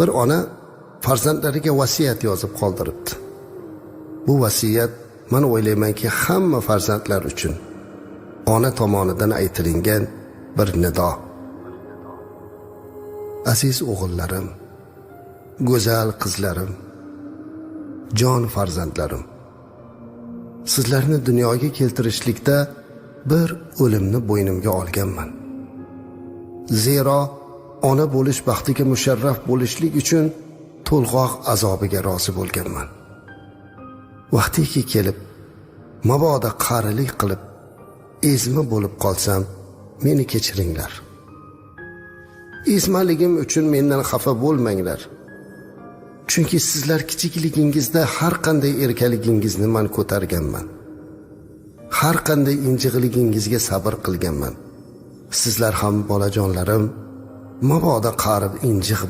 Bir ona farzandlariga vasiyat yozib qoldiribdi. Bu vasiyat men o'ylaymanki hamma farzandlar uchun ona tomonidan aytilingan bir nido. Aziz o'g'illarim, go'zal qizlarim, jon farzandlarim, sizlarni dunyoga keltirishlikda bir o'limni bo'ynimga olganman. Zero ona bo'lish baxtiga musharraf bo'lishlik uchun to'lg'oq azobiga rozi bo'lganman. Vaqtiki kelib, mabodo qarilik qilib, ezma bo'lib qolsam, meni kechiringlar. Ezmaligim uchun mendan xafa bo'lmanglar. Chunki sizlar kichikligingizda har qanday erkaligingizni men ko'targanman. Har qanday injiqligingizga sabr qilganman. Sizlar ham bolajonlarim, mabodo qarib injiq